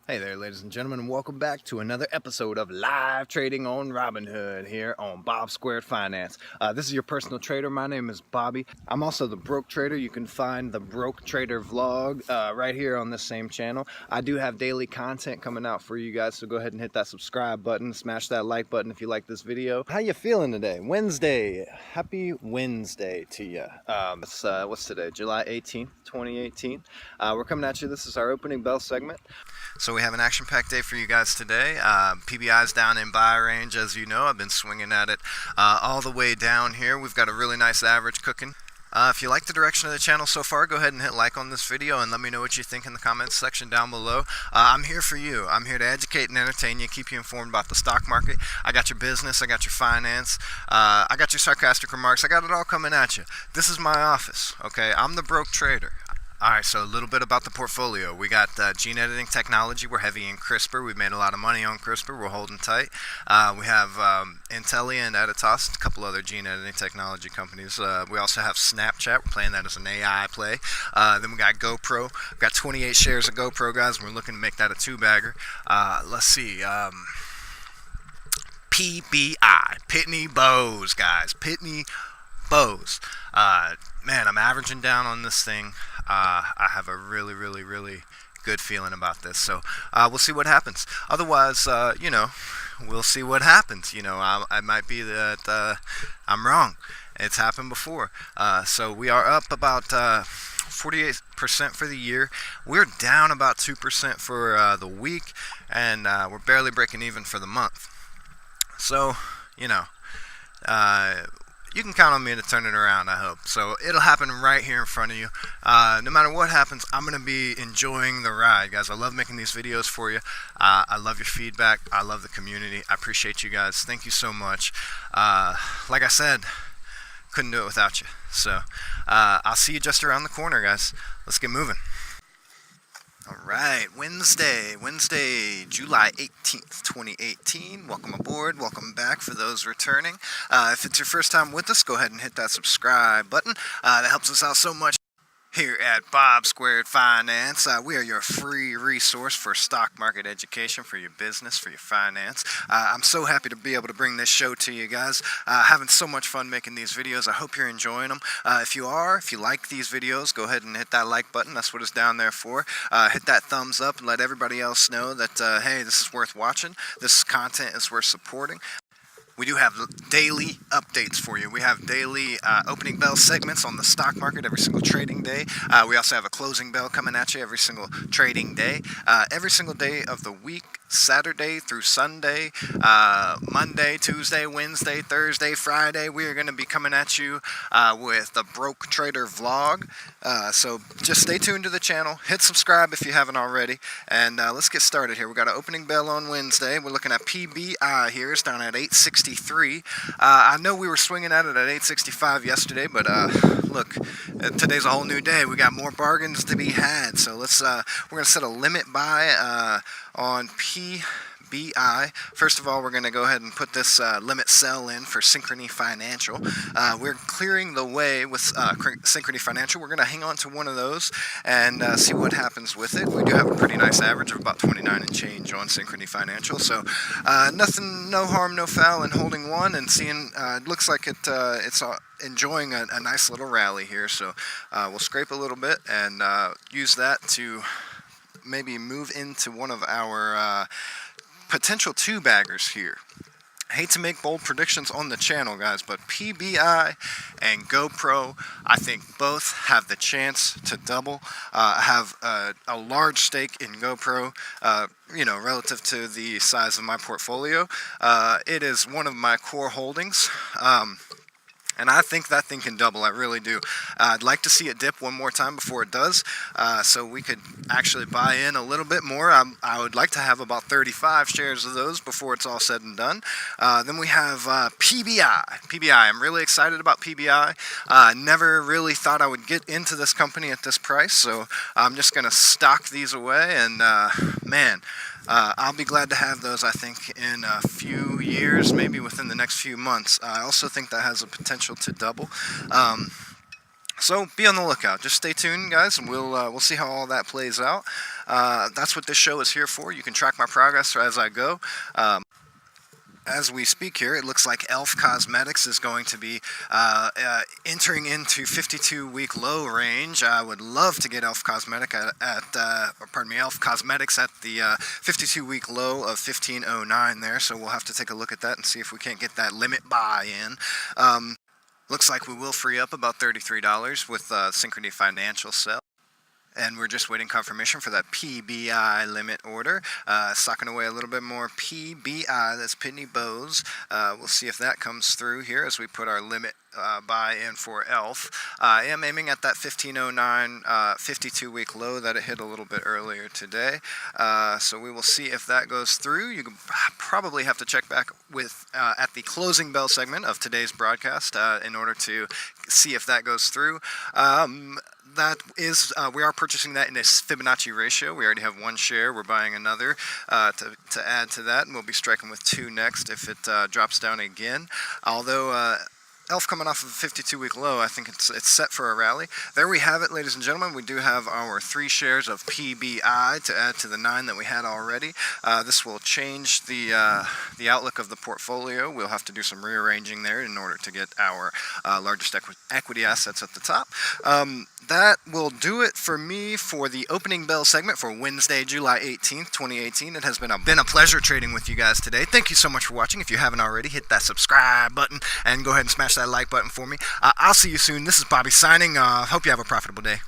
Hey there, ladies and gentlemen, and welcome back to another episode of Live Trading on Robinhood here on Bob Squared Finance. This is your personal trader. My name is Bobby. I'm also the Broke Trader. You can find the Broke Trader vlog right here on this same channel. I do have daily content coming out for you guys, so go ahead and hit that subscribe button, smash that like button if you like this video. How you feeling today? Wednesday. Happy Wednesday to you. What's today? July 18th, 2018. We're coming at you. This is our opening bell segment. So we have an action-packed day for you guys today. PBI's down in buy range, as you know. I've been swinging at it all the way down here. We've got a really nice average cooking. If you like the direction of the channel so far, go ahead and hit like on this video and let me know what you think in the comments section down below. I'm here for you. I'm here to educate and entertain you, keep you informed about the stock market. I got your business, I got your finance, I got your sarcastic remarks, I got it all coming at you. This is my office, okay? I'm the Broke Trader. Alright, so a little bit about the portfolio. We got gene editing technology. We're heavy in CRISPR. We've made a lot of money on CRISPR. We're holding tight. We have Intellia and Editas, a couple other gene editing technology companies. We also have Snapchat. We're playing that as an AI play. Then we got GoPro. We've got 28 shares of GoPro, guys, and we're looking to make that a two-bagger. Let's see. PBI. Pitney Bowes, guys. Pitney Bowes. Man, I'm averaging down on this thing. I have a really good feeling about this. So we'll see what happens. Otherwise, we'll see what happens. I might be that I'm wrong. It's happened before. So we are up about 48% for the year. We're down about 2% for the week, and we're barely breaking even for the month. So, you can count on me to turn it around, I hope. So it'll happen right here in front of you. No matter what happens, I'm going to be enjoying the ride, guys. I love making these videos for you. I love your feedback. I love the community. I appreciate you guys. Thank you so much. Like I said, couldn't do it without you. So I'll see you just around the corner, guys. Let's get moving. Alright, Wednesday, July 18th, 2018. Welcome aboard, welcome back for those returning. If it's your first time with us, go ahead and hit that subscribe button. That helps us out so much. Here at Bob Squared Finance, we are your free resource for stock market education, for your business, for your finance. I'm so happy to be able to bring this show to you guys. Having so much fun making these videos. I hope you're enjoying them. If you like these videos, go ahead and hit that like button. That's what it's down there for. Hit that thumbs up and let everybody else know that, hey, this is worth watching. This content is worth supporting. We do have daily updates for you. We have daily opening bell segments on the stock market every single trading day. We also have a closing bell coming at you every single trading day. Every single day of the week, Saturday through Sunday, Monday, Tuesday, Wednesday, Thursday, Friday, we are going to be coming at you with the Broke Trader vlog. So just stay tuned to the channel. Hit subscribe if you haven't already. And let's get started here. We got an opening bell on Wednesday. We're looking at PBI here. It's down at 863. I know we were swinging at it at 865 yesterday, but look, today's a whole new day. We got more bargains to be had. So let's we're going to set a limit buy on PBI. First of all, we're going to go ahead and put this limit sell in for Synchrony Financial. We're clearing the way with Synchrony Financial. We're going to hang on to one of those and see what happens with it. We do have a pretty nice average of about 29 and change on Synchrony Financial. So nothing, no harm, no foul in holding one and seeing. It looks like it's enjoying a nice little rally here. So we'll scrape a little bit and use that to maybe move into one of our potential two-baggers here. I hate to make bold predictions on the channel, guys, but PBI and GoPro, I think both have the chance to double. I have a large stake in GoPro, relative to the size of my portfolio. It is one of my core holdings. And I think that thing can double. I really do. I'd like to see it dip one more time before it does, so we could actually buy in a little bit more. I would like to have about 35 shares of those before it's all said and done. Then we have PBI. I'm really excited about PBI. Never really thought I would get into this company at this price, so I'm just going to stock these away, and man, I'll be glad to have those, I think, in a few years, maybe within the next few months. I also think that has a potential to double. So be on the lookout. Just stay tuned, guys, and we'll see how all that plays out. That's what this show is here for. You can track my progress as I go. As we speak here, it looks like Elf Cosmetics is going to be entering into 52-week low range. I would love to get Elf Cosmetics at Elf Cosmetics at the 52-week low of 1509 there. So we'll have to take a look at that and see if we can't get that limit buy in. Looks like we will free up about $33 with Synchrony Financial sell. And we're just waiting confirmation for that PBI limit order. Socking away a little bit more PBI, that's Pitney Bowes. We'll see if that comes through here as we put our limit buy in for ELF. I am aiming at that 1509 52-week low that it hit a little bit earlier today. So we will see if that goes through. You can probably have to check back with at the closing bell segment of today's broadcast in order to see if that goes through. That is, we are purchasing that in a Fibonacci ratio. We already have one share. We're buying another to add to that, and we'll be striking with 2 next if it drops down again. Although ELF coming off of a 52-week low, I think it's set for a rally. There we have it, ladies and gentlemen. We do have our 3 shares of PBI to add to the 9 that we had already. This will change the outlook of the portfolio. We'll have to do some rearranging there in order to get our largest equity assets at the top. That will do it for me for the opening bell segment for Wednesday, July 18th, 2018. It has been a pleasure trading with you guys today. Thank you so much for watching. If you haven't already, hit that subscribe button and go ahead and smash that like button for me. I'll see you soon. This is Bobby signing off. Hope you have a profitable day.